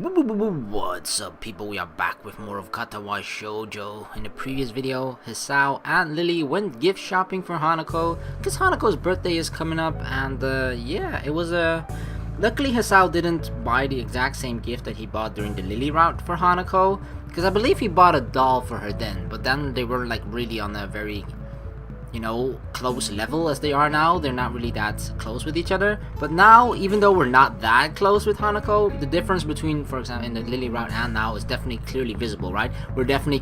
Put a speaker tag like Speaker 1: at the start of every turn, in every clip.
Speaker 1: What's up, people? We are back with more of Katawa Shoujo. In the previous video, Hisao and Lily went gift shopping for Hanako because Hanako's birthday is coming up, and yeah, it was luckily Hisao didn't buy the exact same gift that he bought during the Lily route for Hanako, because I believe he bought a doll for her then, but then they were like really on a very, close level as they are now. They're not really that close with each other. But now, even though we're not that close with Hanako, the difference between, for example, in the Lily route and now is definitely clearly visible, right? We're definitely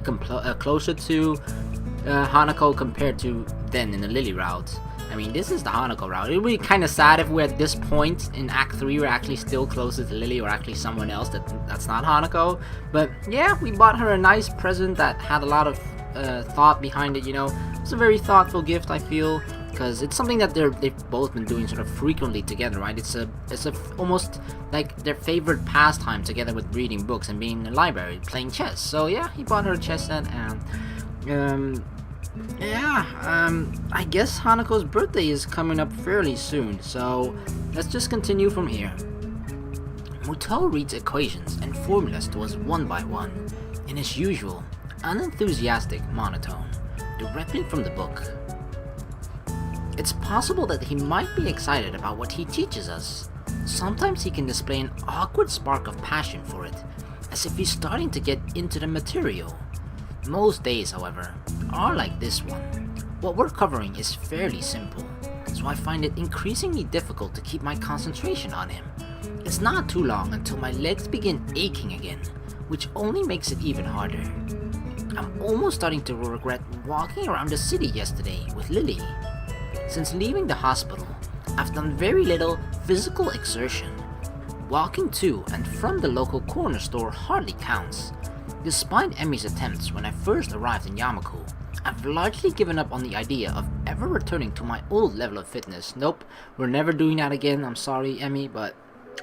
Speaker 1: closer to Hanako compared to then in the Lily route. I mean, this is the Hanako route. It would be kind of sad if we're at this point in Act 3 we're actually still closer to Lily or actually someone else that's not Hanako. But yeah, we bought her a nice present that had a lot of thought behind it, It's a very thoughtful gift, I feel, because it's something that they've both been doing sort of frequently together, right? It's almost like their favorite pastime together with reading books and being in the library, playing chess. So yeah, he bought her a chess set, and I guess Hanako's birthday is coming up fairly soon, so let's just continue from here. Muto reads equations and formulas to us one by one, in his usual, unenthusiastic monotone, directly from the book. It's possible that he might be excited about what he teaches us. Sometimes he can display an awkward spark of passion for it, as if he's starting to get into the material. Most days, however, are like this one. What we're covering is fairly simple, so I find it increasingly difficult to keep my concentration on him. It's not too long until my legs begin aching again, which only makes it even harder. I'm almost starting to regret walking around the city yesterday with Lily. Since leaving the hospital, I've done very little physical exertion. Walking to and from the local corner store hardly counts. Despite Emi's attempts when I first arrived in Yamaku, I've largely given up on the idea of ever returning to my old level of fitness. Nope, we're never doing that again. I'm sorry, Emi, but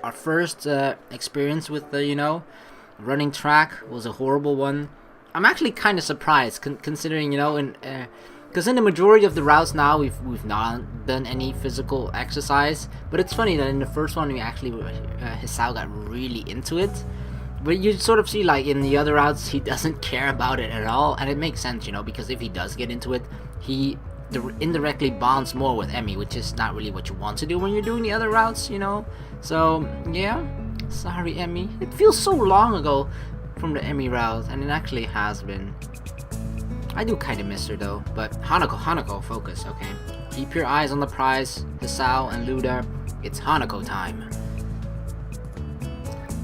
Speaker 1: our first experience with running track was a horrible one. I'm actually kind of surprised, considering, because in the majority of the routes now, we've not done any physical exercise. But it's funny that in the first one, we actually, Hisao got really into it. But you sort of see, like, in the other routes, he doesn't care about it at all. And it makes sense, because if he does get into it, he indirectly bonds more with Emi, which is not really what you want to do when you're doing the other routes, So, yeah. Sorry, Emi. It feels so long ago from the Emi route, and it actually has been. I do kind of miss her though, but Hanako, focus, okay? Keep your eyes on the prize, Hisao and Luda. It's Hanako time.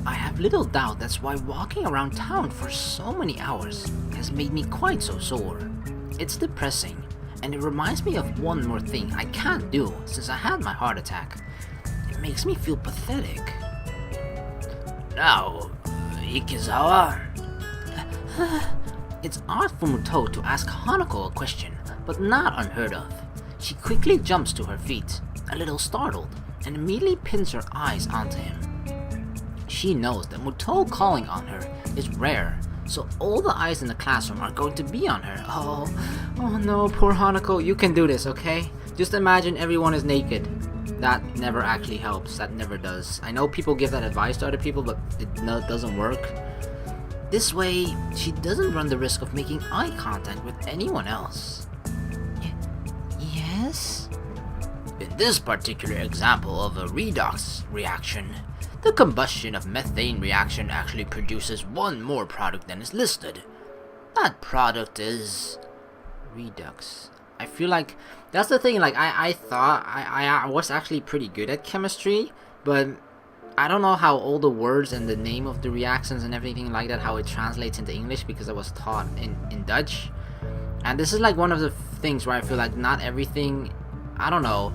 Speaker 1: I have little doubt that's why walking around town for so many hours has made me quite so sore. It's depressing, and it reminds me of one more thing I can't do since I had my heart attack. It makes me feel pathetic. Now, Ikizawa? It's odd for Muto to ask Hanako a question, but not unheard of. She quickly jumps to her feet, a little startled, and immediately pins her eyes onto him. She knows that Muto calling on her is rare, so all the eyes in the classroom are going to be on her. Oh no, poor Hanako, you can do this, okay? Just imagine everyone is naked. That never actually helps, that never does. I know people give that advice to other people, but it doesn't work. This way, she doesn't run the risk of making eye contact with anyone else. Yes? In this particular example of a redox reaction, the combustion of methane reaction actually produces one more product than is listed. That product is redox. I feel like that's the thing, like I thought I was actually pretty good at chemistry, but I don't know how all the words and the name of the reactions and everything like that, how it translates into English, because I was taught in Dutch. And this is like one of the things where I feel like not everything, I don't know,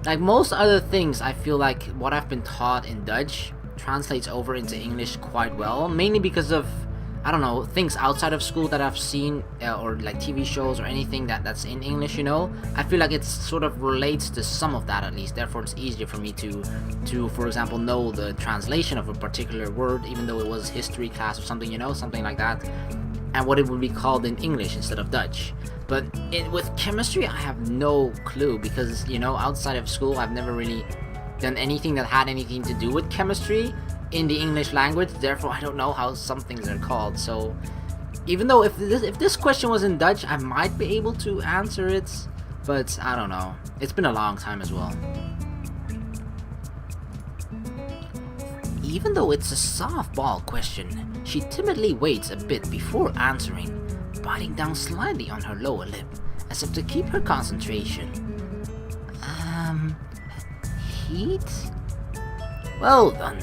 Speaker 1: like most other things, I feel like what I've been taught in Dutch translates over into English quite well, mainly because of, I don't know, things outside of school that I've seen, or like TV shows or anything that's in English, I feel like it sort of relates to some of that at least. Therefore, it's easier for me to, for example, know the translation of a particular word, even though it was history class or something, something like that, and what it would be called in English instead of Dutch. But with chemistry, I have no clue, because, outside of school, I've never really done anything that had anything to do with chemistry. in the English language, therefore I don't know how some things are called. So even though if this question was in Dutch, I might be able to answer it, but I don't know. It's been a long time as well. Even though it's a softball question, she timidly waits a bit before answering, biting down slightly on her lower lip, as if to keep her concentration. Heat? Well done.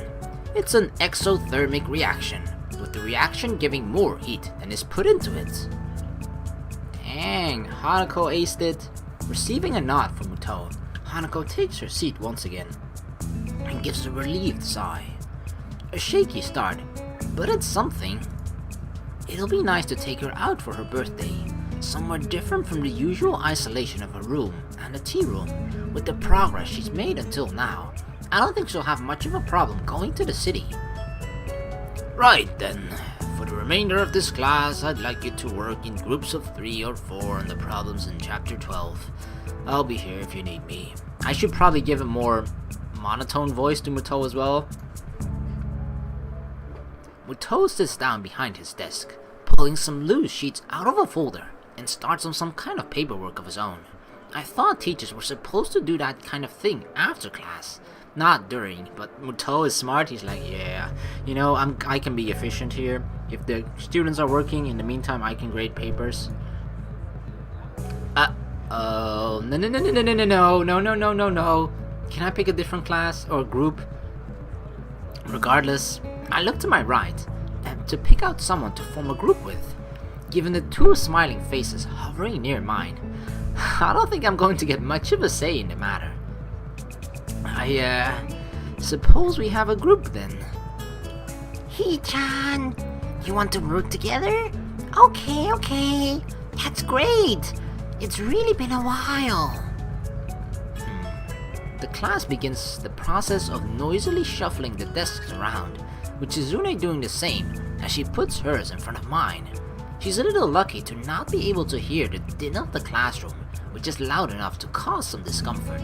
Speaker 1: It's an exothermic reaction, with the reaction giving more heat than is put into it. Dang, Hanako aced it. Receiving a nod from Muto, Hanako takes her seat once again, and gives a relieved sigh. A shaky start, but it's something. It'll be nice to take her out for her birthday, somewhere different from the usual isolation of a room and a tea room. With the progress she's made until now, I don't think she'll have much of a problem going to the city. Right then, for the remainder of this class, I'd like you to work in groups of 3 or 4 on the problems in Chapter 12. I'll be here if you need me. I should probably give a more monotone voice to Muto as well. Muto sits down behind his desk, pulling some loose sheets out of a folder, and starts on some kind of paperwork of his own. I thought teachers were supposed to do that kind of thing after class, not during, but Muto is smart. He's like, yeah, you know, I can be efficient here. If the students are working, in the meantime, I can grade papers. No. Can I pick a different class or group? Regardless, I look to my right to pick out someone to form a group with. Given the 2 smiling faces hovering near mine, I don't think I'm going to get much of a say in the matter. I suppose we have a group then.
Speaker 2: Hee-chan, you want to work together? Okay. That's great. It's really been a while.
Speaker 1: The class begins the process of noisily shuffling the desks around, with Chizune doing the same as she puts hers in front of mine. She's a little lucky to not be able to hear the din of the classroom, which is loud enough to cause some discomfort.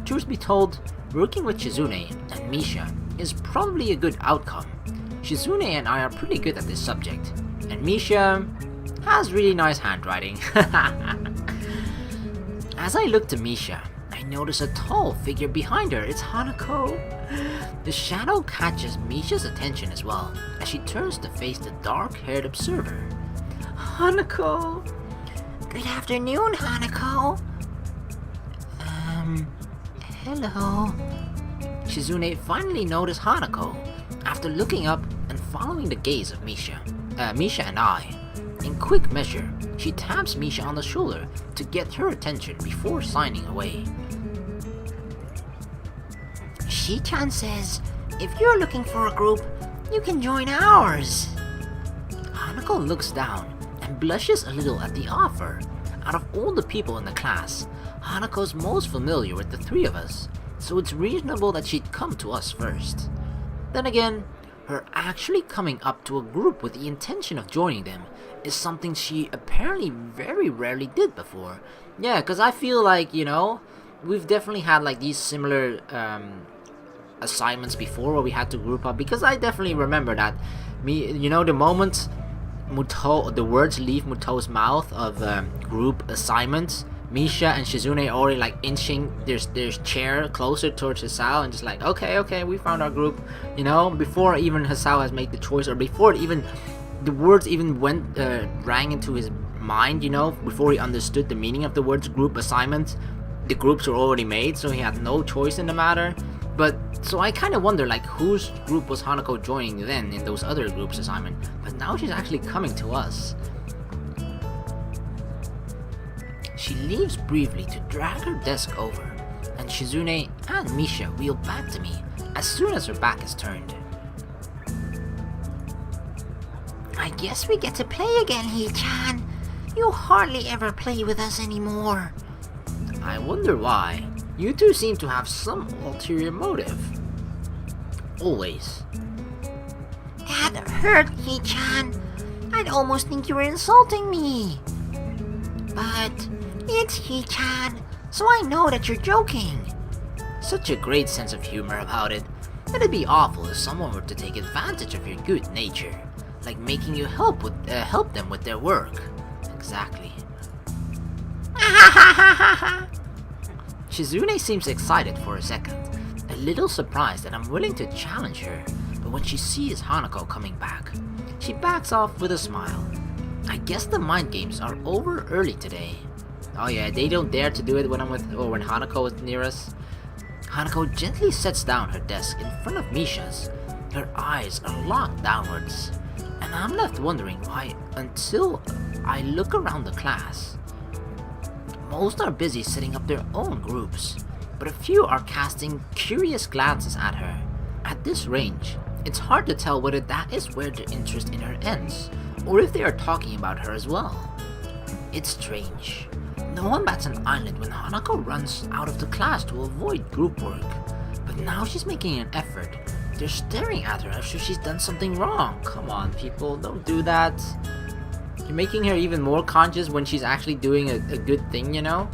Speaker 1: Truth be told, working with Chizune and Misha is probably a good outcome. Chizune and I are pretty good at this subject, and Misha has really nice handwriting. As I look to Misha, I notice a tall figure behind her. It's Hanako. The shadow catches Misha's attention as well, as she turns to face the dark-haired observer. Hanako!
Speaker 2: Good afternoon, Hanako.
Speaker 1: Hello. Chizune finally noticed Hanako after looking up and following the gaze of Misha and I. In quick measure, she taps Misha on the shoulder to get her attention before signing away.
Speaker 2: Shi-chan says, if you're looking for a group, you can join ours.
Speaker 1: Hanako looks down and blushes a little at the offer. Out of all the people in the class, Hanako's most familiar with the 3 of us, so it's reasonable that she'd come to us first. Then again, her actually coming up to a group with the intention of joining them is something she apparently very rarely did before. Yeah, because I feel like, you know, we've definitely had like these similar assignments before where we had to group up, because I definitely remember that the moment the words leave Muto's mouth of group assignments, Misha and Shizune already like inching their chair closer towards Hisao and just like, okay, we found our group, before even Hisao has made the choice, or before the words even rang into his mind, before he understood the meaning of the words group assignment, the groups were already made, so he had no choice in the matter. But so I kind of wonder like whose group was Hanako joining then in those other groups assignment, but now she's actually coming to us. She leaves briefly to drag her desk over, and Shizune and Misha wheel back to me as soon as her back is turned.
Speaker 2: I guess we get to play again, Hee-chan. You hardly ever play with us anymore.
Speaker 1: I wonder why. You two seem to have some ulterior motive. Always.
Speaker 2: That hurt, Hee-chan. I'd almost think you were insulting me. But it's Hee-chan, so I know that you're joking.
Speaker 1: Such a great sense of humor about it. It'd be awful if someone were to take advantage of your good nature, like making you help them with their work. Exactly. Shizune seems excited for a second, a little surprised that I'm willing to challenge her, but when she sees Hanako coming back, she backs off with a smile. I guess the mind games are over early today. Oh yeah, they don't dare to do it when when Hanako is near us. Hanako gently sets down her desk in front of Misha's. Her eyes are locked downwards, and I'm left wondering why until I look around the class. Most are busy setting up their own groups, but a few are casting curious glances at her. At this range, it's hard to tell whether that is where their interest in her ends, or if they are talking about her as well. It's strange. No one bats an eyelid when Hanako runs out of the class to avoid group work, but now she's making an effort. They're staring at her as if she's done something wrong. Come on, people, don't do that. You're making her even more conscious when she's actually doing a good thing, you know?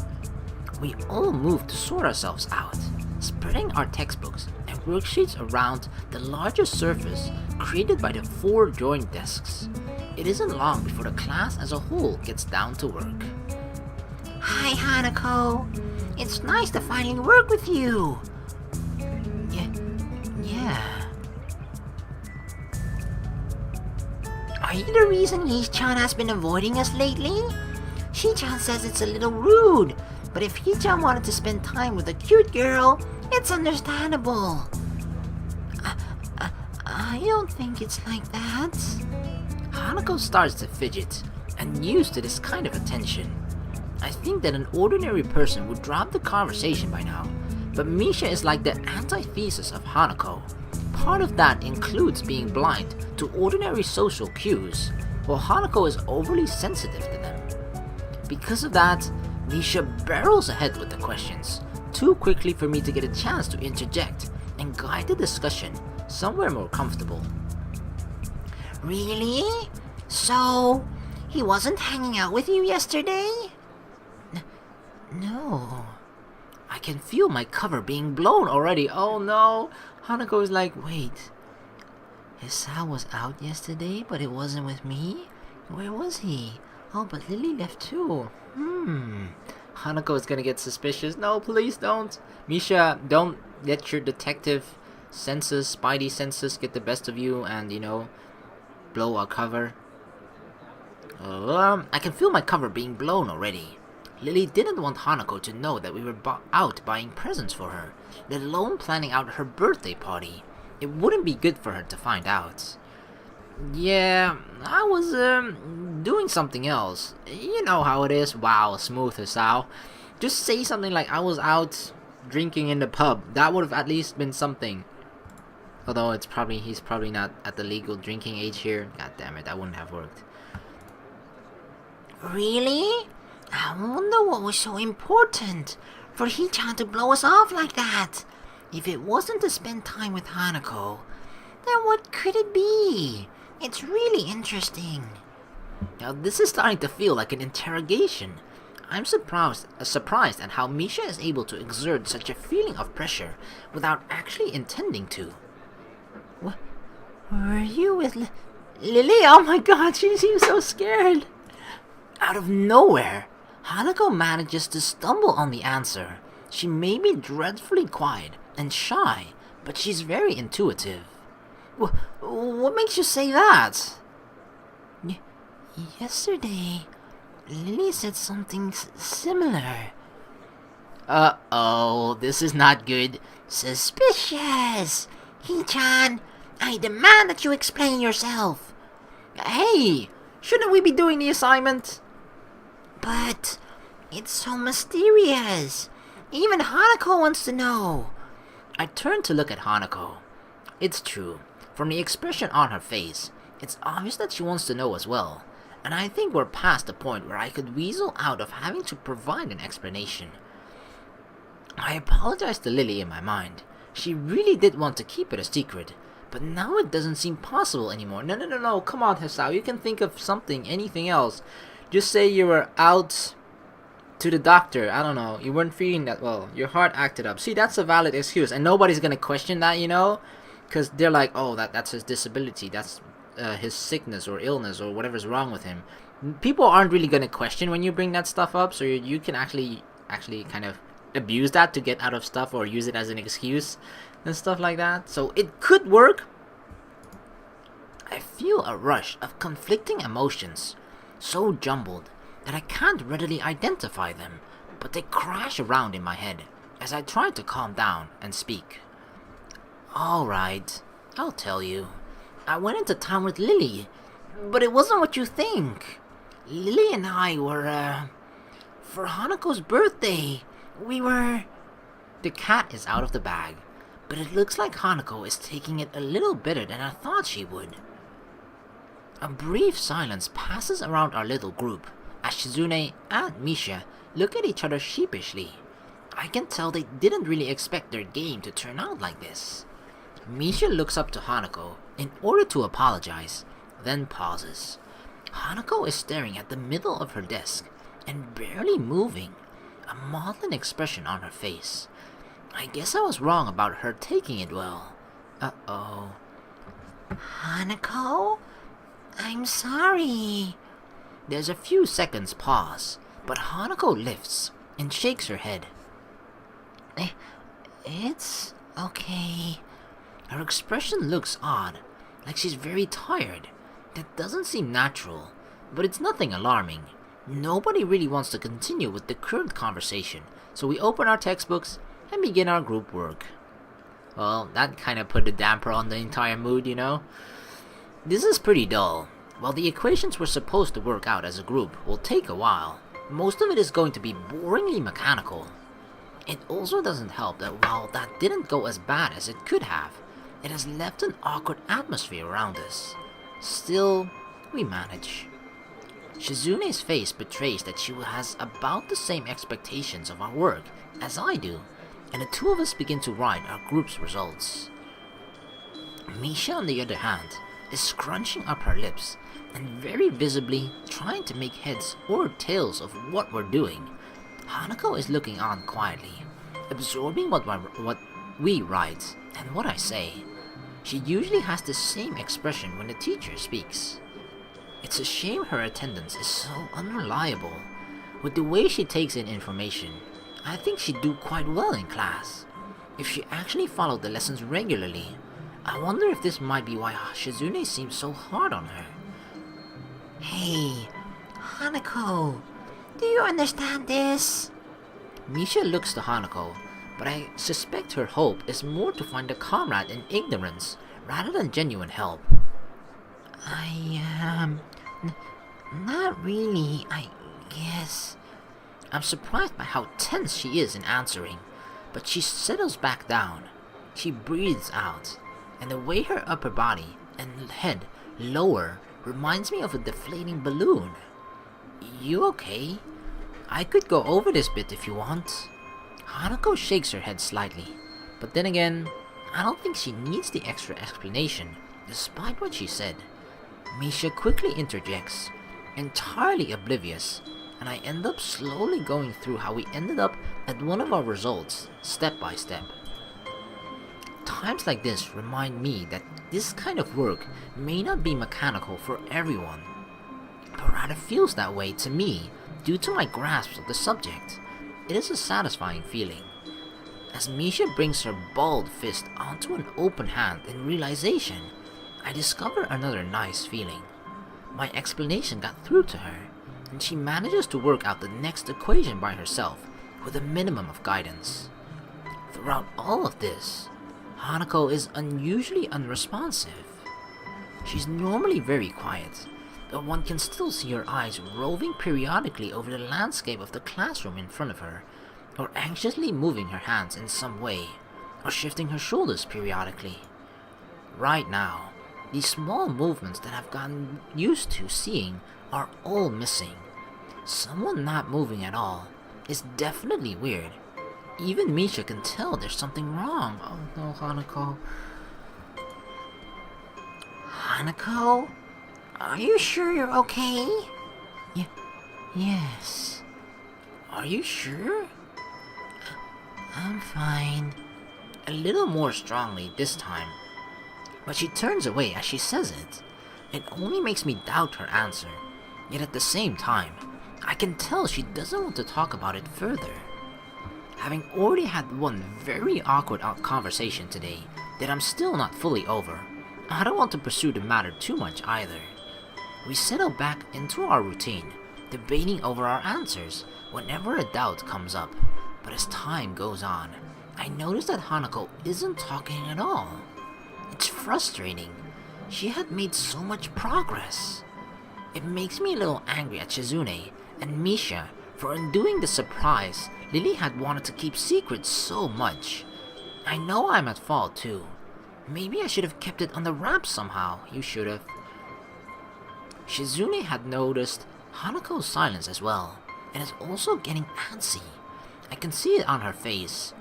Speaker 1: We all move to sort ourselves out, spreading our textbooks and worksheets around the larger surface created by the 4 joined desks. It isn't long before the class as a whole gets down to work.
Speaker 2: Hi, Hanako. It's nice to finally work with you.
Speaker 1: Yeah.
Speaker 2: Are you the reason Hee-chan has been avoiding us lately? Hee-chan says it's a little rude, but if Hee-chan wanted to spend time with a cute girl, it's understandable. I don't think it's like that.
Speaker 1: Hanako starts to fidget, and used to this kind of attention. I think that an ordinary person would drop the conversation by now, but Misha is like the antithesis of Hanako. Part of that includes being blind to ordinary social cues, while Hanako is overly sensitive to them. Because of that, Misha barrels ahead with the questions, too quickly for me to get a chance to interject and guide the discussion somewhere more comfortable.
Speaker 2: Really? So, he wasn't hanging out with you yesterday?
Speaker 1: No. I can feel my cover being blown already. Oh no. Hanako is like, wait. Hisao was out yesterday, but it wasn't with me? Where was he? Oh, but Lily left too. Hanako is gonna get suspicious. No, please don't. Misha, don't let your detective senses, spidey senses get the best of you and, blow our cover. I can feel my cover being blown already. Lily didn't want Hanako to know that we were out buying presents for her, let alone planning out her birthday party. It wouldn't be good for her to find out. Yeah, I was, doing something else. You know how it is. Wow, smooth Hisao. Just say something like I was out drinking in the pub. That would have at least been something. Although he's probably not at the legal drinking age here. God damn it, that wouldn't have worked.
Speaker 2: Really? I wonder what was so important for Hee-chan to blow us off like that. If it wasn't to spend time with Hanako, then what could it be? It's really interesting.
Speaker 1: Now this is starting to feel like an interrogation. I'm surprised at how Misha is able to exert such a feeling of pressure without actually intending to.
Speaker 2: Were you with Lily? Oh my god, she seems so scared.
Speaker 1: Out of nowhere, Hanako manages to stumble on the answer. She may be dreadfully quiet and shy, but she's very intuitive. What makes you say that?
Speaker 2: Yesterday, Lily said something similar.
Speaker 1: Uh-oh, this is not good.
Speaker 2: Suspicious! Hee-chan, I demand that you explain yourself.
Speaker 1: Hey, shouldn't we be doing the assignment?
Speaker 2: But it's so mysterious. Even Hanako wants to know.
Speaker 1: I turn to look at Hanako. It's true. From the expression on her face, it's obvious that she wants to know as well. And I think we're past the point where I could weasel out of having to provide an explanation. I apologize to Lily in my mind. She really did want to keep it a secret, but now it doesn't seem possible anymore. No, come on, Hisao, you can think of something, anything else. Just say you were out to the doctor, I don't know, you weren't feeling that well, your heart acted up. See, that's a valid excuse, and nobody's gonna question that, Because they're like, oh, that's his disability, that's his sickness or illness or whatever's wrong with him. People aren't really gonna question when you bring that stuff up, so you can actually kind of abuse that to get out of stuff or use it as an excuse and stuff like that. So it could work. I feel a rush of conflicting emotions, so jumbled that I can't readily identify them, but they crash around in my head as I try to calm down and speak. Alright, I'll tell you. I went into town with Lily, but it wasn't what you think. Lily and I were, for Hanako's birthday, we were... The cat is out of the bag, but it looks like Hanako is taking it a little better than I thought she would. A brief silence passes around our little group as Shizune and Misha look at each other sheepishly. I can tell they didn't really expect their game to turn out like this. Misha looks up to Hanako in order to apologize, then pauses. Hanako is staring at the middle of her desk and barely moving, a maudlin expression on her face. I guess I was wrong about her taking it well. Uh-oh.
Speaker 2: Hanako? I'm sorry.
Speaker 1: There's a few seconds pause, but Hanako lifts and shakes her head.
Speaker 2: It's okay.
Speaker 1: Her expression looks odd, like she's very tired. That doesn't seem natural, but it's nothing alarming. Nobody really wants to continue with the current conversation, so we open our textbooks and begin our group work. Well, that kind of put a damper on the entire mood, you know? This is pretty dull. While the equations we're supposed to work out as a group will take a while, most of it is going to be boringly mechanical. It also doesn't help that while that didn't go as bad as it could have, it has left an awkward atmosphere around us. Still, we manage. Shizune's face betrays that she has about the same expectations of our work as I do, and the two of us begin to write our group's results. Misha, on the other hand, is scrunching up her lips and very visibly trying to make heads or tails of what we're doing. Hanako is looking on quietly, absorbing what we write and what I say. She usually has the same expression when the teacher speaks. It's a shame her attendance is so unreliable. With the way she takes in information, I think she'd do quite well in class. If she actually followed the lessons regularly, I wonder if this might be why Shizune seems so hard on her.
Speaker 2: Hey, Hanako, do you understand this?
Speaker 1: Misha looks to Hanako, but I suspect her hope is more to find a comrade in ignorance rather than genuine help.
Speaker 2: Not really, I guess.
Speaker 1: I'm surprised by how tense she is in answering, but she settles back down. She breathes out, and the way her upper body and head lower reminds me of a deflating balloon. You okay? I could go over this bit if you want. Hanako shakes her head slightly, but then again, I don't think she needs the extra explanation, despite what she said. Misha quickly interjects, entirely oblivious, and I end up slowly going through how we ended up at one of our results, step by step. Times like this remind me that this kind of work may not be mechanical for everyone, but rather feels that way to me due to my grasp of the subject. It is a satisfying feeling. As Misha brings her balled fist onto an open hand in realization, I discover another nice feeling. My explanation got through to her, and she manages to work out the next equation by herself with a minimum of guidance. Throughout all of this, Hanako is unusually unresponsive. She's normally very quiet, but one can still see her eyes roving periodically over the landscape of the classroom in front of her, or anxiously moving her hands in some way, or shifting her shoulders periodically. Right now, these small movements that I've gotten used to seeing are all missing. Someone not moving at all is definitely weird. Even Misha can tell there's something wrong. Oh no, Hanako.
Speaker 2: Hanako? Are you sure you're okay?
Speaker 1: Yes. Are you sure?
Speaker 2: I'm fine.
Speaker 1: A little more strongly this time. but she turns away as she says it. It only makes me doubt her answer, yet at the same time, I can tell she doesn't want to talk about it further. Having already had one very awkward conversation today that I'm still not fully over, I don't want to pursue the matter too much either. We settle back into our routine, debating over our answers whenever a doubt comes up, but as time goes on, I notice that Hanako isn't talking at all. It's frustrating. She had made so much progress. It makes me a little angry at Shizune and Misha for undoing the surprise Lily had wanted to keep secret so much. I know I'm at fault too. Maybe I should have kept it under wraps somehow. You should have. Shizune had noticed Hanako's silence as well, and is also getting antsy. I can see it on her face.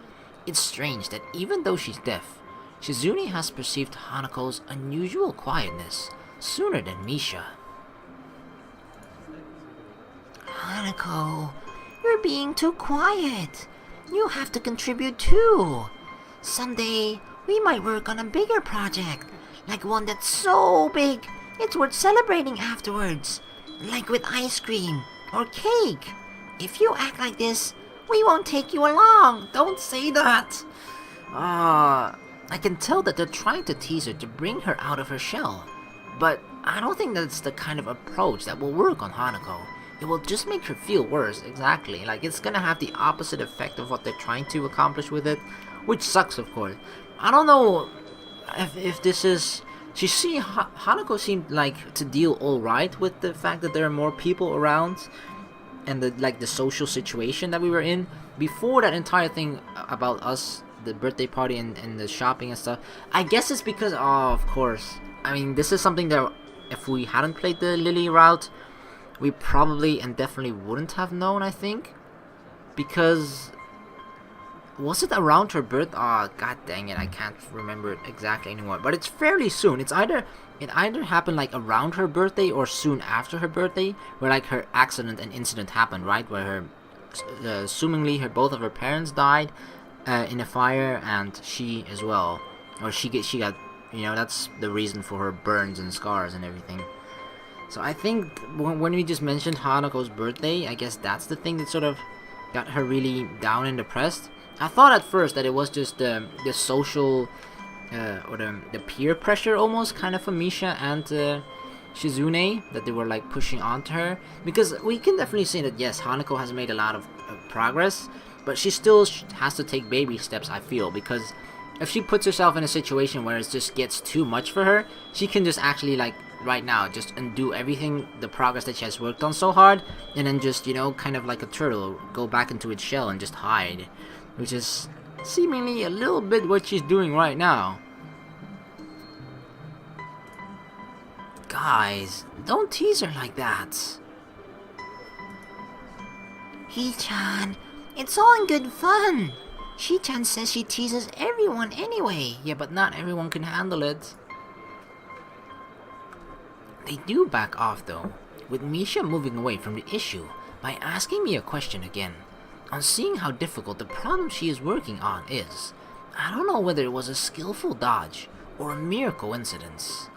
Speaker 1: It's strange that even though she's deaf, Shizune has perceived Hanako's unusual quietness sooner than Misha.
Speaker 2: Hanako, you're being too quiet. You have to contribute too. Someday, we might work on a bigger project, like one that's so big, it's worth celebrating afterwards, like with ice cream or cake. If you act like this, we won't take you along. Don't say that.
Speaker 1: I can tell that they're trying to tease her to bring her out of her shell, but I don't think that's the kind of approach that will work on Hanako. It will just make her feel worse, exactly. Like, it's gonna have the opposite effect of what they're trying to accomplish with it, which sucks, of course. I don't know if this is... Hanako seemed like to deal alright with the fact that there are more people around, and the social situation that we were in. Before that entire thing about us, the birthday party and the shopping and stuff, I guess it's because, of course, I mean, this is something that if we hadn't played the Lily route, we probably and definitely wouldn't have known, I think. Because, was it around her birth? God dang it, I can't remember it exactly anymore. But it's fairly soon. It either happened like around her birthday or soon after her birthday, where like her accident and incident happened, right? Where her, assumingly, both of her parents died in a fire, and she as well, or she got, that's the reason for her burns and scars and everything. So I think when we just mentioned Hanako's birthday, I guess that's the thing that sort of got her really down and depressed. I thought at first that it was just the social or the peer pressure almost kind of for Misha and Shizune that they were like pushing onto her, because we can definitely say that yes, Hanako has made a lot of progress, but she still has to take baby steps, I feel, because if she puts herself in a situation where it just gets too much for her, she can just actually like right now just undo everything, the progress that she has worked on so hard, and then just, kind of like a turtle, go back into its shell and just hide, which is seemingly a little bit what she's doing right now. Guys, don't tease her like that.
Speaker 2: Hee-chan, it's all in good fun. Shi-chan says she teases everyone anyway.
Speaker 1: Yeah, but not everyone can handle it. They do back off though, with Misha moving away from the issue by asking me a question again. On seeing how difficult the problem she is working on is, I don't know whether it was a skillful dodge or a mere coincidence.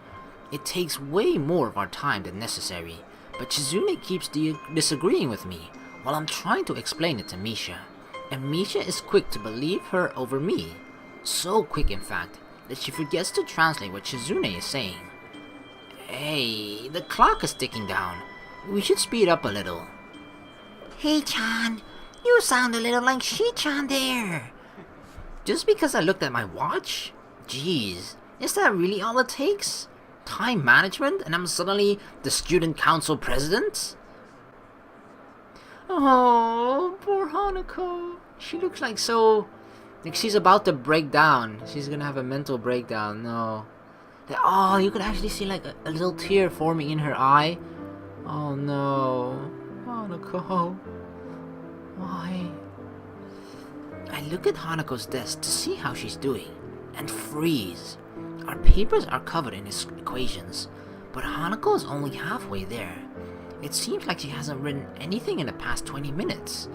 Speaker 1: It takes way more of our time than necessary, but Shizune keeps disagreeing with me while I'm trying to explain it to Misha, and Misha is quick to believe her over me. So quick, in fact, that she forgets to translate what Shizune is saying. Hey, the clock is ticking down. We should speed up a little.
Speaker 2: Hey-chan, you sound a little like Shi-chan there.
Speaker 1: Just because I looked at my watch? Jeez, is that really all it takes? Time management, and I'm suddenly the student council president? Oh, poor Hanako. She looks like she's about to break down. She's gonna have a mental breakdown. No. Oh, you could actually see like a little tear forming in her eye. Oh no. Hanako. Why? I look at Hanako's desk to see how she's doing, and freeze. Our papers are covered in his equations, but Hanako is only halfway there. It seems like she hasn't written anything in the past 20 minutes.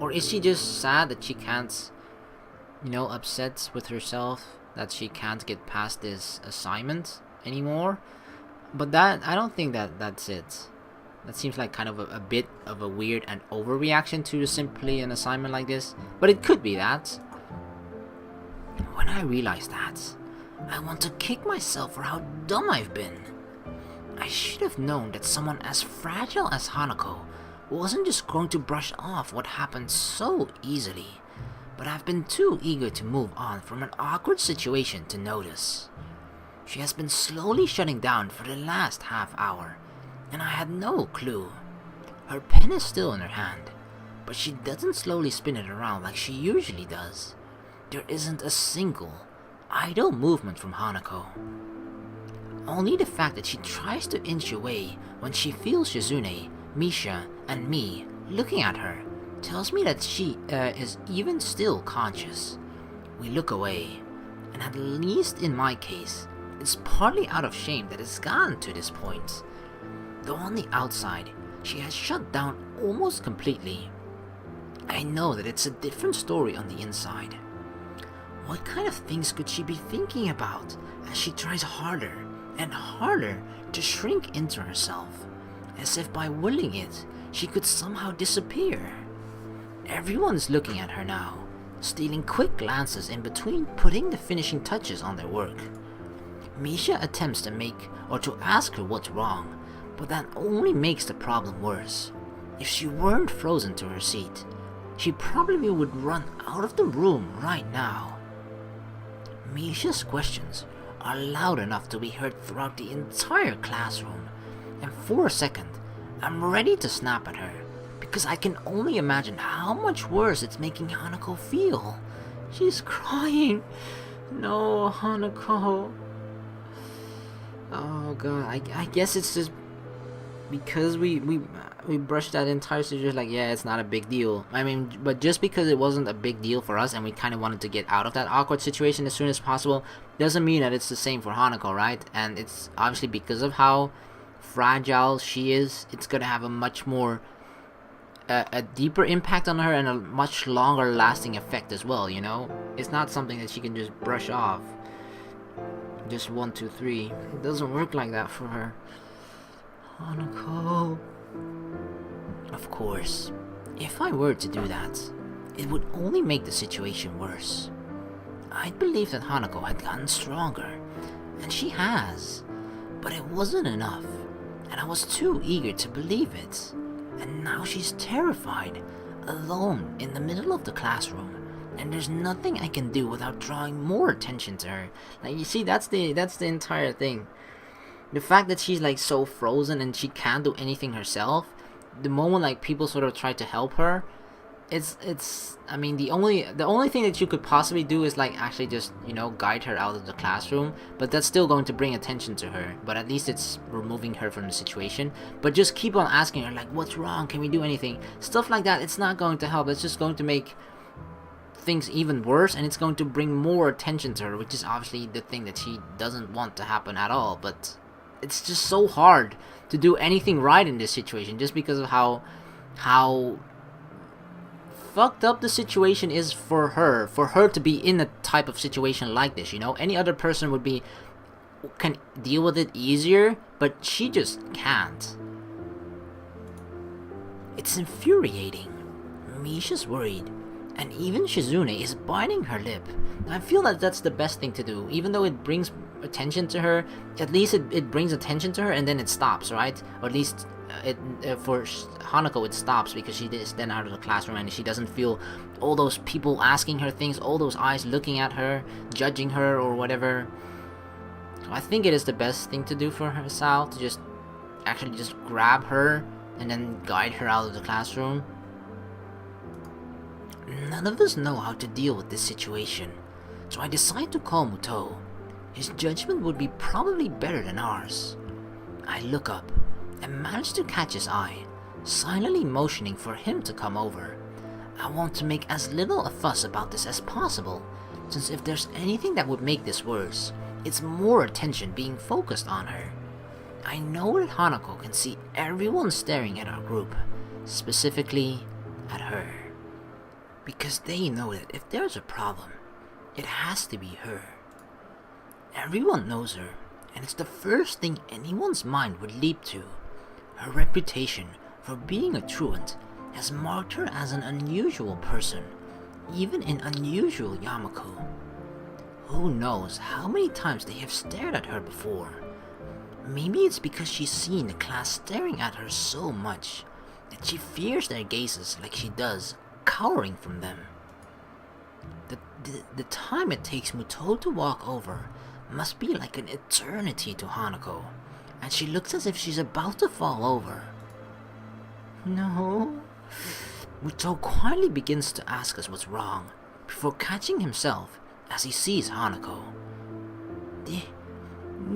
Speaker 1: Or is she just sad that she can't, upset with herself? that she can't get past this assignment anymore. But that, I don't think that's it. That seems like kind of a bit of a weird and overreaction to simply an assignment like this. But it could be that. When I realize that, I want to kick myself for how dumb I've been. I should have known that someone as fragile as Hanako wasn't just going to brush off what happened so easily. But I've been too eager to move on from an awkward situation to notice. She has been slowly shutting down for the last half hour, and I had no clue. Her pen is still in her hand, but she doesn't slowly spin it around like she usually does. There isn't a single idle movement from Hanako. Only the fact that she tries to inch away when she feels Shizune, Misha, and me looking at her tells me that she is even still conscious. We look away, and at least in my case, it's partly out of shame that it's gotten to this point. Though on the outside, she has shut down almost completely. I know that it's a different story on the inside. What kind of things could she be thinking about as she tries harder and harder to shrink into herself, as if by willing it, she could somehow disappear? Everyone's looking at her now, stealing quick glances in between putting the finishing touches on their work. Misha attempts to make or to ask her what's wrong, but that only makes the problem worse. If she weren't frozen to her seat, she probably would run out of the room right now. Misha's questions are loud enough to be heard throughout the entire classroom, and for a second, I'm ready to snap at her, because I can only imagine how much worse it's making Hanako feel. She's crying. No, Hanako. Oh god, I guess it's just because we brushed that entire situation like, yeah, it's not a big deal. I mean, but just because it wasn't a big deal for us and we kind of wanted to get out of that awkward situation as soon as possible, doesn't mean that it's the same for Hanako, right? And it's obviously because of how fragile she is, it's gonna have a much more a deeper impact on her and a much longer lasting effect as well, you know? It's not something that she can just brush off. Just 1, 2, 3. It doesn't work like that for her. Hanako. Of course, if I were to do that, it would only make the situation worse. I'd believe that Hanako had gotten stronger, and she has, but it wasn't enough, and I was too eager to believe it. And now she's terrified, alone in the middle of the classroom, and there's nothing I can do without drawing more attention to her. Like, you see, that's the entire thing. The fact that she's like so frozen and she can't do anything herself, the moment like people sort of try to help her, it's I mean, the only thing that you could possibly do is like actually just, you know, guide her out of the classroom, but that's still going to bring attention to her, but at least it's removing her from the situation. But just keep on asking her like, what's wrong, can we do anything, stuff like that. It's not going to help. It's just going to make things even worse, and it's going to bring more attention to her, which is obviously the thing that she doesn't want to happen at all. But it's just so hard to do anything right in this situation just because of how fucked up the situation is for her to be in a type of situation like this, you know? Any other person can deal with it easier, but she just can't. It's infuriating. Misha's worried, and even Shizune is biting her lip. I feel that that's the best thing to do, even though it brings attention to her. At least it brings attention to her, and then it stops, right? Or at least for Hanako it stops, because she is then out of the classroom and she doesn't feel all those people asking her things, all those eyes looking at her, judging her or whatever. So I think it is the best thing to do for her, Hisao, to just actually just grab her and then guide her out of the classroom. None of us know how to deal with this situation, so I decide to call Muto. His judgment would be probably better than ours. I look up and manage to catch his eye, silently motioning for him to come over. I want to make as little a fuss about this as possible, since if there's anything that would make this worse, it's more attention being focused on her. I know that Hanako can see everyone staring at our group, specifically at her, because they know that if there's a problem, it has to be her. Everyone knows her, and it's the first thing anyone's mind would leap to. Her reputation for being a truant has marked her as an unusual person, even in unusual Yamaku. Who knows how many times they have stared at her before? Maybe it's because she's seen the class staring at her so much that she fears their gazes like she does, cowering from them. The time it takes Muto to walk over must be like an eternity to Hanako, and she looks as if she's about to fall over. No. Muto quietly begins to ask us what's wrong, before catching himself as he sees Hanako.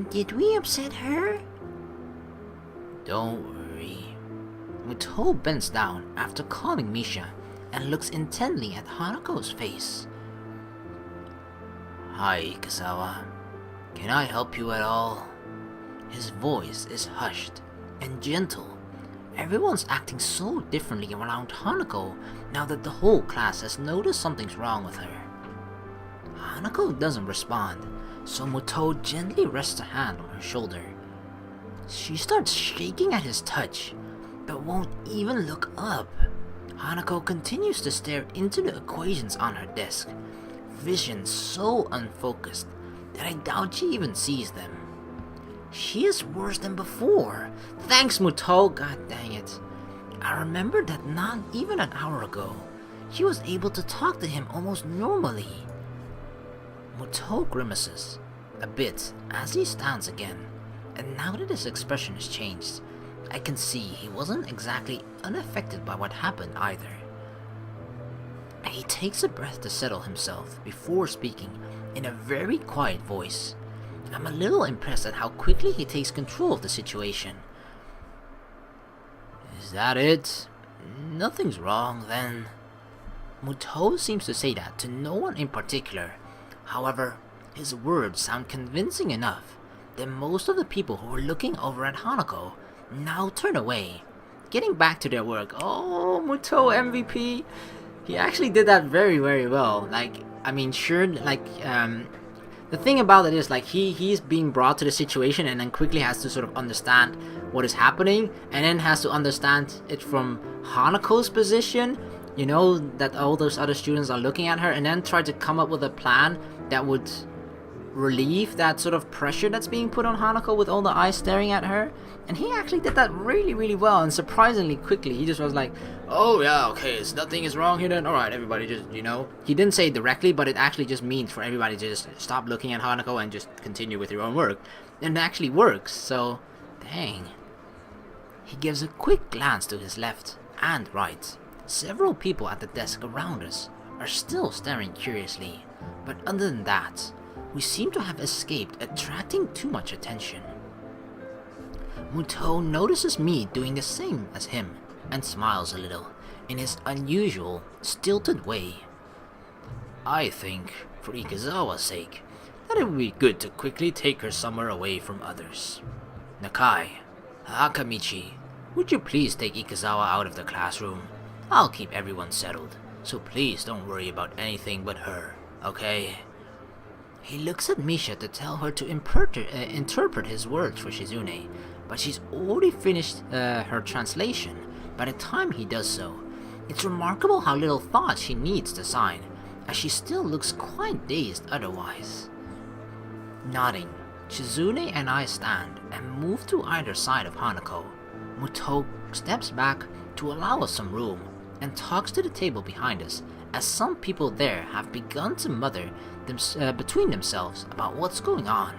Speaker 2: Did we upset her?
Speaker 1: Don't worry. Muto bends down after calling Misha and looks intently at Hanako's face. Hi, Ikasawa. Can I help you at all? His voice is hushed and gentle. Everyone's acting so differently around Hanako now that the whole class has noticed something's wrong with her. Hanako doesn't respond, so Muto gently rests a hand on her shoulder. She starts shaking at his touch, but won't even look up. Hanako continues to stare into the equations on her desk, vision so unfocused that I doubt she even sees them. She is worse than before. Thanks, Muto, god dang it. I remember that not even an hour ago, she was able to talk to him almost normally. Muto grimaces a bit as he stands again, and now that his expression has changed, I can see he wasn't exactly unaffected by what happened either. He takes a breath to settle himself before speaking in a very quiet voice. I'm a little impressed at how quickly he takes control of the situation. Is that it? Nothing's wrong then. Muto seems to say that to no one in particular. However, his words sound convincing enough that most of the people who were looking over at Hanako now turn away, getting back to their work. Oh, Muto MVP. He actually did that very, very well. The thing about it is, he's being brought to the situation and then quickly has to sort of understand what is happening, and then has to understand it from Hanako's position, that all those other students are looking at her, and then try to come up with a plan that would relieve that sort of pressure that's being put on Hanako with all the eyes staring at her. And he actually did that really, really well, and surprisingly quickly. He just was like, oh yeah, okay, nothing is wrong here then, alright, everybody just, He didn't say it directly, but it actually just means for everybody to just stop looking at Hanako and just continue with your own work. And it actually works, so, dang. He gives a quick glance to his left and right. Several people at the desk around us are still staring curiously, but other than that, we seem to have escaped attracting too much attention. Muto notices me doing the same as him and smiles a little in his unusual, stilted way. I think, for Ikazawa's sake, that it would be good to quickly take her somewhere away from others. Nakai, Akamichi, would you please take Ikazawa out of the classroom? I'll keep everyone settled, so please don't worry about anything but her, okay? He looks at Misha to tell her to interpret his words for Shizune, but she's already finished her translation by the time he does so. It's remarkable how little thought she needs to sign, as she still looks quite dazed otherwise. Nodding, Shizune and I stand and move to either side of Hanako. Muto steps back to allow us some room and talks to the table behind us, as some people there have begun to mutter between themselves about what's going on.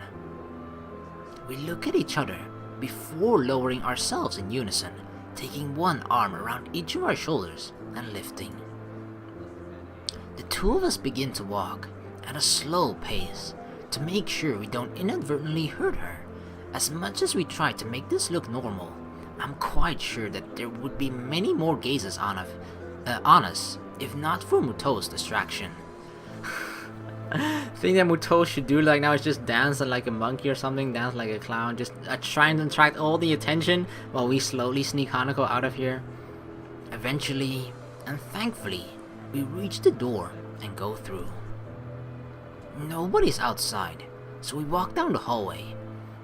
Speaker 1: We look at each other before lowering ourselves in unison, taking one arm around each of our shoulders and lifting. The two of us begin to walk at a slow pace to make sure we don't inadvertently hurt her. As much as we try to make this look normal, I'm quite sure that there would be many more gazes on us if not for Muto's distraction. Thing that Muto should do now is just dance like a monkey or something, dance like a clown, just trying to attract all the attention while we slowly sneak Hanako out of here. Eventually, and thankfully, we reach the door and go through. Nobody's outside, so we walk down the hallway.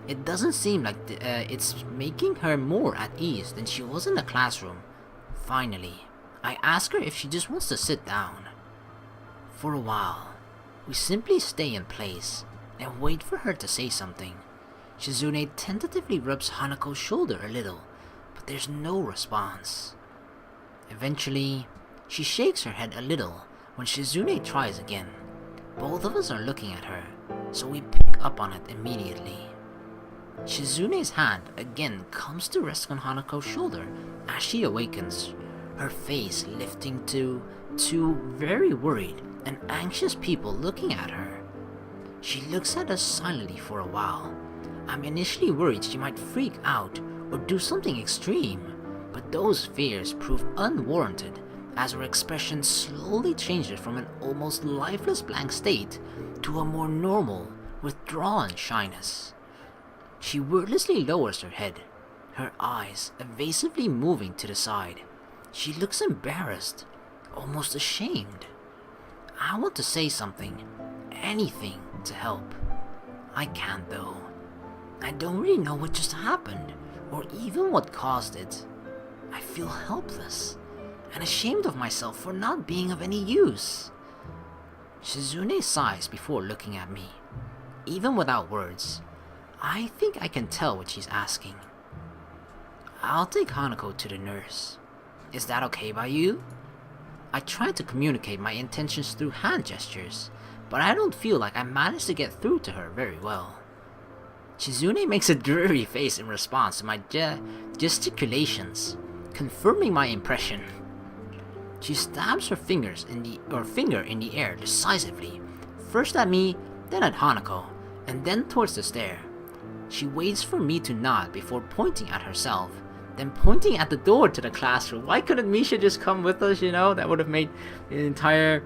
Speaker 1: It doesn't seem like it's making her more at ease than she was in the classroom. Finally, I ask her if she just wants to sit down. For a while, we simply stay in place and wait for her to say something. Shizune tentatively rubs Hanako's shoulder a little, but there's no response. Eventually, she shakes her head a little when Shizune tries again. Both of us are looking at her, so we pick up on it immediately. Shizune's hand again comes to rest on Hanako's shoulder as she awakens, her face lifting to two very worried and anxious people looking at her. She looks at us silently for a while. I'm initially worried she might freak out or do something extreme, but those fears prove unwarranted as her expression slowly changes from an almost lifeless blank state to a more normal, withdrawn shyness. She wordlessly lowers her head, her eyes evasively moving to the side. She looks embarrassed, almost ashamed. I want to say something, anything to help. I can't though. I don't really know what just happened, or even what caused it. I feel helpless, and ashamed of myself for not being of any use. Shizune sighs before looking at me. Even without words, I think I can tell what she's asking. I'll take Hanako to the nurse. Is that okay by you? I try to communicate my intentions through hand gestures, but I don't feel like I managed to get through to her very well. Shizune makes a dreary face in response to my gesticulations, confirming my impression. She stabs her finger in the air decisively, first at me, then at Hanako, and then towards the stair. She waits for me to nod before pointing at herself, then pointing at the door to the classroom. Why couldn't Misha just come with us, you know? That would have made the entire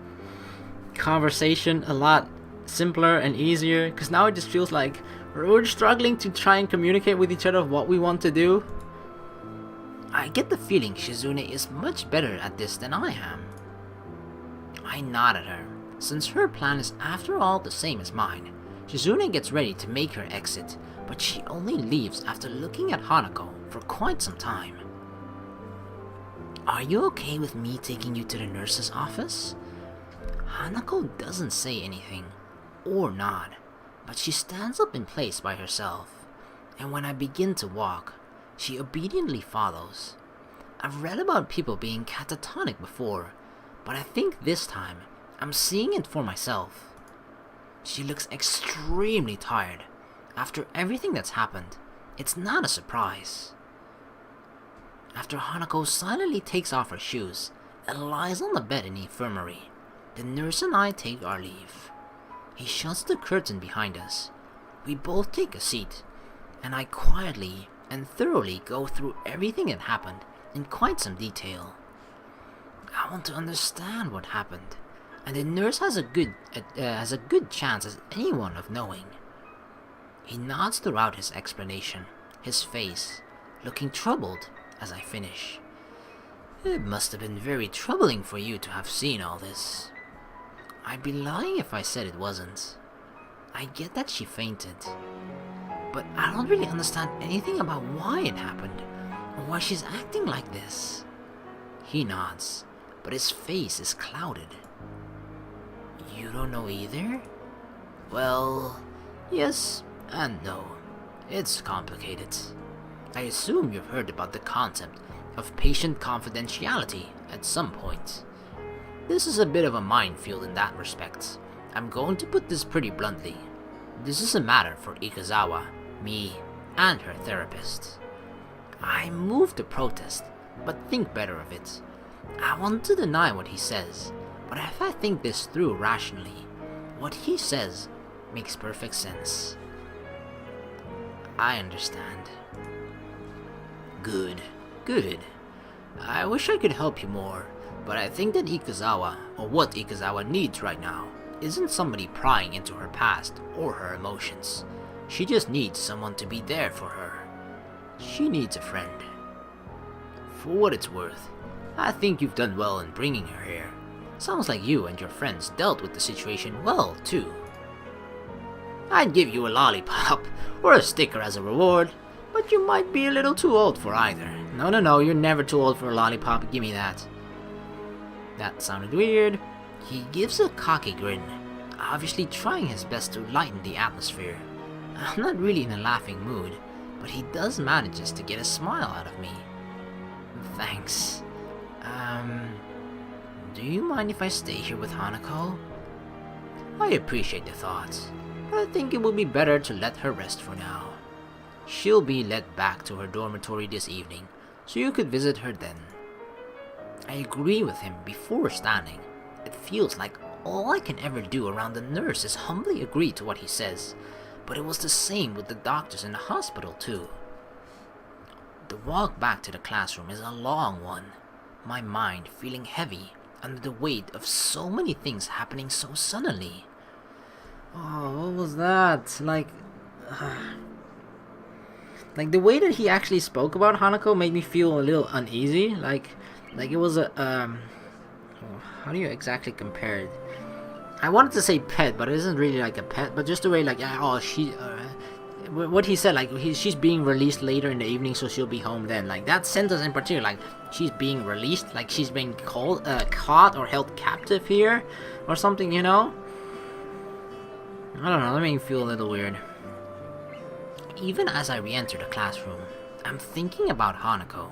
Speaker 1: conversation a lot simpler and easier, because now it just feels like we're struggling to try and communicate with each other what we want to do. I get the feeling Shizune is much better at this than I am. I nod at her, since her plan is after all the same as mine. Shizune gets ready to make her exit, but she only leaves after looking at Hanako for quite some time. Are you okay with me taking you to the nurse's office? Hanako doesn't say anything, or nod, but she stands up in place by herself, and when I begin to walk, she obediently follows. I've read about people being catatonic before, but I think this time I'm seeing it for myself. She looks extremely tired. After everything that's happened, it's not a surprise. After Hanako silently takes off her shoes and lies on the bed in the infirmary, the nurse and I take our leave. He shuts the curtain behind us. We both take a seat, and I quietly and thoroughly go through everything that happened in quite some detail. I want to understand what happened, and the nurse has a good chance as anyone of knowing. He nods throughout his explanation, his face looking troubled as I finish. It must have been very troubling for you to have seen all this. I'd be lying if I said it wasn't. I get that she fainted, but I don't really understand anything about why it happened, or why she's acting like this. He nods, but his face is clouded. You don't know either? Well, yes and no. It's complicated. I assume you've heard about the concept of patient confidentiality at some point. This is a bit of a minefield in that respect. I'm going to put this pretty bluntly. This is a matter for Ikazawa, me, and her therapist. I move to protest, but think better of it. I want to deny what he says, but if I think this through rationally, what he says makes perfect sense. I understand. Good. I wish I could help you more, but I think that Ikazawa, or what Ikazawa needs right now, isn't somebody prying into her past or her emotions. She just needs someone to be there for her. She needs a friend. For what it's worth, I think you've done well in bringing her here. Sounds like you and your friends dealt with the situation well, too. I'd give you a lollipop or a sticker as a reward, but you might be a little too old for either. No, you're never too old for a lollipop. Give me that. That sounded weird. He gives a cocky grin, obviously trying his best to lighten the atmosphere. I'm not really in a laughing mood, but he does manages to get a smile out of me. Thanks. Do you mind if I stay here with Hanako? I appreciate the thought, but I think it would be better to let her rest for now. She'll be led back to her dormitory this evening, so you could visit her then. I agree with him before standing. It feels like all I can ever do around the nurse is humbly agree to what he says, but it was the same with the doctors in the hospital too. The walk back to the classroom is a long one, my mind feeling heavy under the weight of so many things happening so suddenly. Oh, what was that? Like the way that he actually spoke about Hanako made me feel a little uneasy. Like it was a how do you exactly compare it? I wanted to say pet, but it isn't really like a pet. But just the way, like, what he said, like she's being released later in the evening, so she'll be home then. Like that sentence in particular, like she's being released, like she's being caught or held captive here, or something, you know. I don't know. That made me feel a little weird. Even as I re-enter the classroom, I'm thinking about Hanako.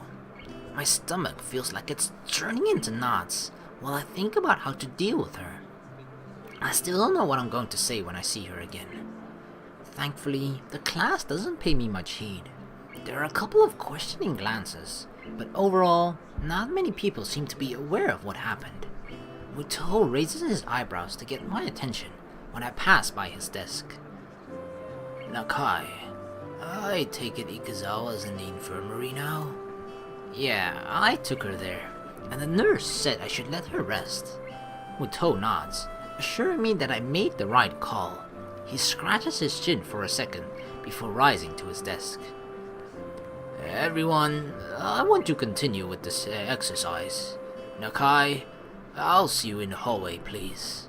Speaker 1: My stomach feels like it's turning into knots while I think about how to deal with her. I still don't know what I'm going to say when I see her again. Thankfully, the class doesn't pay me much heed. There are a couple of questioning glances, but overall, not many people seem to be aware of what happened. Muto raises his eyebrows to get my attention when I pass by his desk. Nakai, I take it Ikazawa's in the infirmary now? Yeah, I took her there, and the nurse said I should let her rest. Muto nods, assuring me that I made the right call. He scratches his chin for a second before rising to his desk. Everyone, I want to continue with this exercise. Nakai, I'll see you in the hallway, please.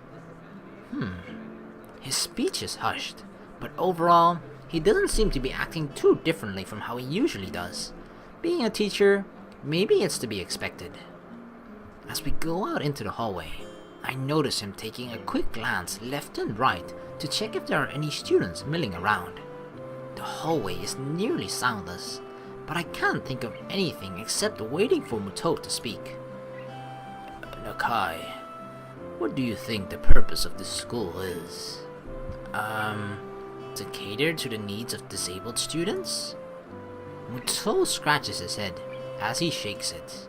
Speaker 1: His speech is hushed, but overall, he doesn't seem to be acting too differently from how he usually does. Being a teacher, maybe it's to be expected. As we go out into the hallway, I notice him taking a quick glance left and right to check if there are any students milling around. The hallway is nearly soundless, but I can't think of anything except waiting for Muto to speak. Nakai, what do you think the purpose of this school is? To cater to the needs of disabled students? Muto scratches his head as he shakes it.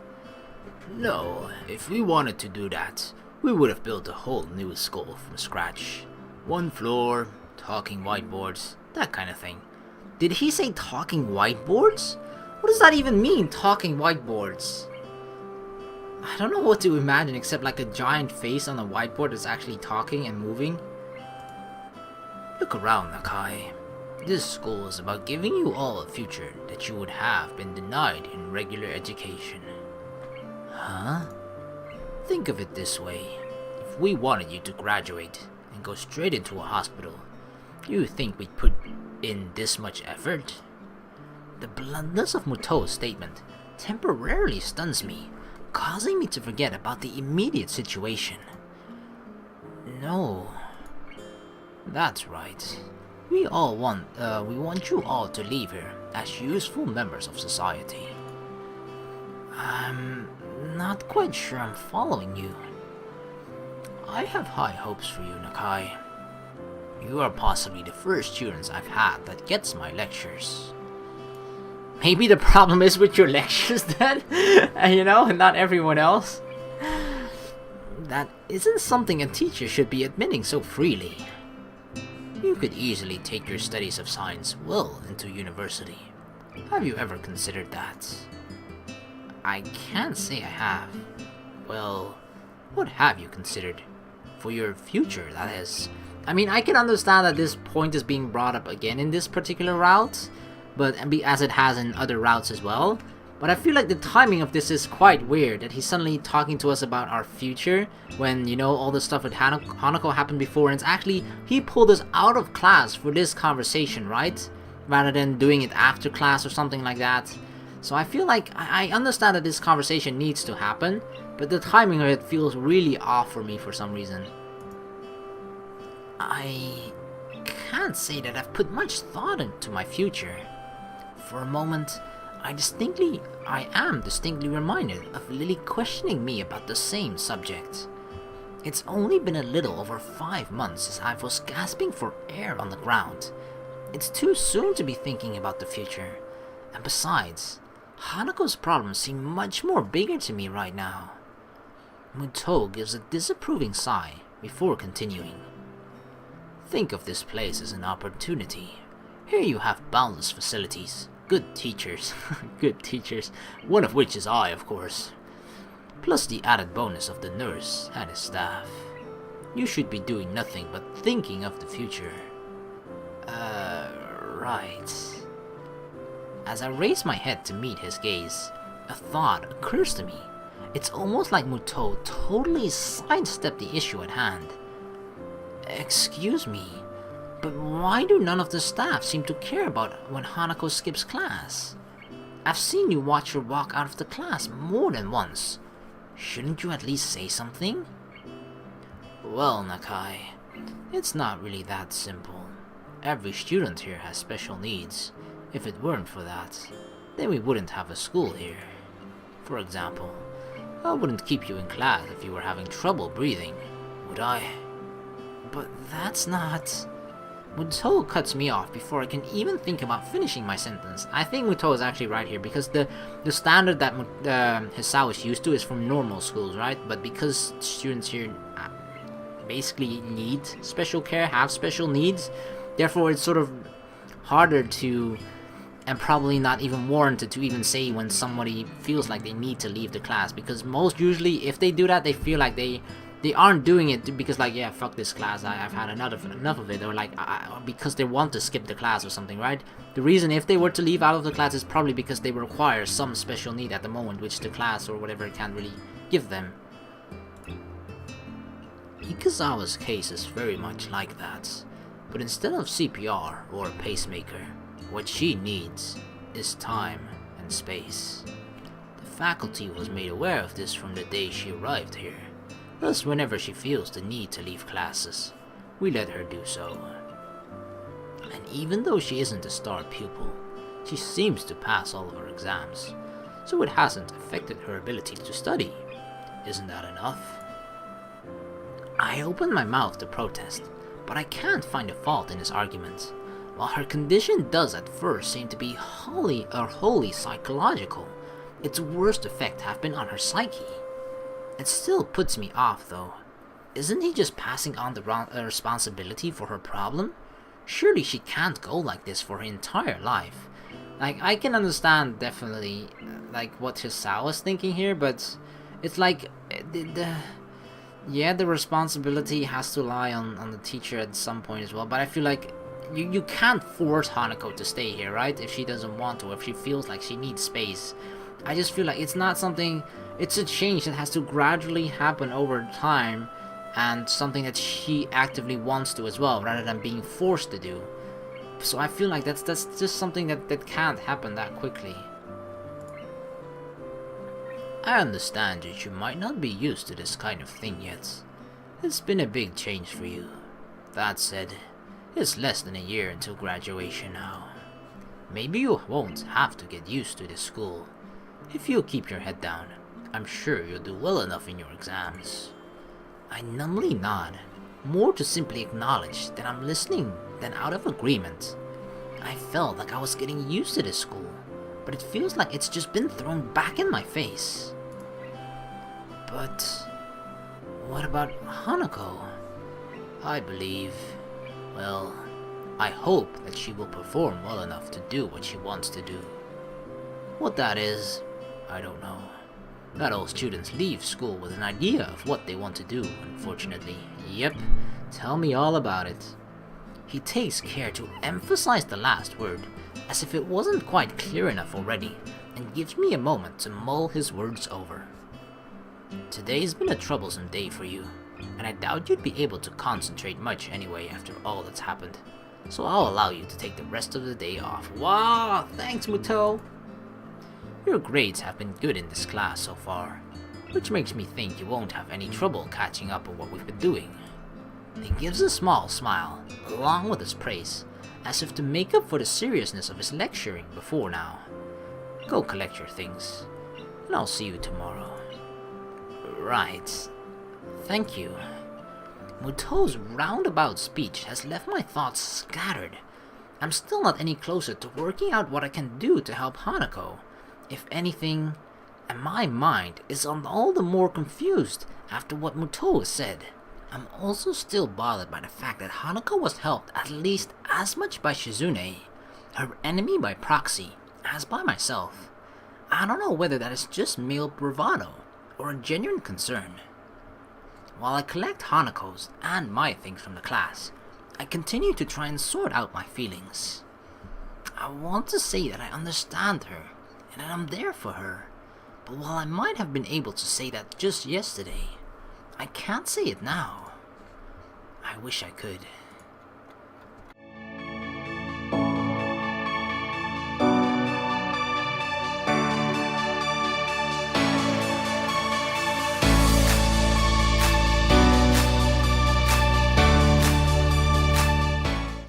Speaker 1: No, if we wanted to do that, we would have built a whole new school from scratch. One floor, talking whiteboards, that kind of thing. Did he say talking whiteboards? What does that even mean, talking whiteboards? I don't know what to imagine except like a giant face on a whiteboard that's actually talking and moving. Look around, Nakai. This school is about giving you all a future that you would have been denied in regular education. Huh? Think of it this way. If we wanted you to graduate and go straight into a hospital, do you think we'd put in this much effort? The bluntness of Muto's statement temporarily stuns me, causing me to forget about the immediate situation. No. That's right. We want you all to leave here as useful members of society. I'm not quite sure I'm following you. I have high hopes for you, Nakai. You are possibly the first students I've had that gets my lectures. Maybe the problem is with your lectures then, you know, and not everyone else. That isn't something a teacher should be admitting so freely. You could easily take your studies of science well into university. Have you ever considered that? I can't say I have. Well, what have you considered? For your future, that is. I mean, I can understand that this point is being brought up again in this particular route, but as it has in other routes as well. But I feel like the timing of this is quite weird, that he's suddenly talking to us about our future when, you know, all the stuff with Hanako happened before, and it's actually, he pulled us out of class for this conversation, right? Rather than doing it after class or something like that. So I feel like, I understand that this conversation needs to happen, but the timing of it feels really off for me for some reason.
Speaker 2: I can't say that I've put much thought into my future. For a moment, I am distinctly reminded of Lily questioning me about the same subject. It's only been a little over 5 months since I was gasping for air on the ground. It's too soon to be thinking about the future. And besides, Hanako's problems seem much more bigger to me right now. Muto gives a disapproving sigh before continuing. Think of this place as an opportunity. Here you have boundless facilities, good teachers, one of which is I, of course, plus the added bonus of the nurse and his staff. You should be doing nothing but thinking of the future. Right. As I raise my head to meet his gaze, a thought occurs to me. It's almost like Muto totally sidestepped the issue at hand. Excuse me, but why do none of the staff seem to care about when Hanako skips class? I've seen you watch her walk out of the class more than once. Shouldn't you at least say something? Well, Nakai, it's not really that simple. Every student here has special needs. If it weren't for that, then we wouldn't have a school here. For example, I wouldn't keep you in class if you were having trouble breathing, would I? But that's not... Muto cuts me off before I can even think about finishing my sentence. I think Muto is actually right here, because the standard that Hisao is used to is from normal schools, right? But because students here basically need special care, have special needs, therefore it's sort of harder to, and probably not even warranted to even say when somebody feels like they need to leave the class, because most usually if they do that, they feel like they aren't doing it because, like, yeah, fuck this class, I've had enough of it, or like because they want to skip the class or something, right? The reason if they were to leave out of the class is probably because they require some special need at the moment, which the class or whatever can't really give them. Ikazawa's case is very much like that, but instead of CPR or a pacemaker, what she needs is time and space. The faculty was made aware of this from the day she arrived here. Thus, whenever she feels the need to leave classes, we let her do so. And even though she isn't a star pupil, she seems to pass all of her exams, so it hasn't affected her ability to study. Isn't that enough? I open my mouth to protest, but I can't find a fault in his argument. While her condition does at first seem to be wholly psychological, its worst effect have been on her psyche. It still puts me off, though. Isn't he just passing on the responsibility for her problem? Surely she can't go like this for her entire life. Like, I can understand definitely, like, what Hisao is thinking here, but it's like, the responsibility has to lie on the teacher at some point as well, but I feel like you can't force Hanako to stay here, right? If she doesn't want to, if she feels like she needs space. I just feel like it's not something, it's a change that has to gradually happen over time, and something that she actively wants to as well, rather than being forced to do. So I feel like that's just something that can't happen that quickly. I understand that you might not be used to this kind of thing yet. It's been a big change for you. That said, it's less than a year until graduation now. Maybe you won't have to get used to this school. If you keep your head down, I'm sure you'll do well enough in your exams. I numbly nod, more to simply acknowledge that I'm listening than out of agreement. I felt like I was getting used to this school, but it feels like it's just been thrown back in my face. But what about Hanako? I believe, well, I hope that she will perform well enough to do what she wants to do. What that is, I don't know. Not all students leave school with an idea of what they want to do, unfortunately. Yep, tell me all about it. He takes care to emphasize the last word, as if it wasn't quite clear enough already,
Speaker 1: and gives me a moment to mull his words over. Today's been a troublesome day for you, and I doubt you'd be able to concentrate much anyway after all that's happened, so I'll allow you to take the rest of the day off. Wow, thanks Muto! Your grades have been good in this class so far, which makes me think you won't have any trouble catching up on what we've been doing. He gives a small smile, along with his praise, as if to make up for the seriousness of his lecturing before now. Go collect your things, and I'll see you tomorrow. Right. Thank you. Muto's roundabout speech has left my thoughts scattered. I'm still not any closer to working out what I can do to help Hanako. If anything, and my mind is all the more confused after what Muto has said. I'm also still bothered by the fact that Hanako was helped at least as much by Shizune, her enemy by proxy, as by myself. I don't know whether that is just male bravado or a genuine concern. While I collect Hanako's and my things from the class, I continue to try and sort out my feelings. I want to say that I understand her and that I'm there for her, but while I might have been able to say that just yesterday, I can't say it now. I wish I could.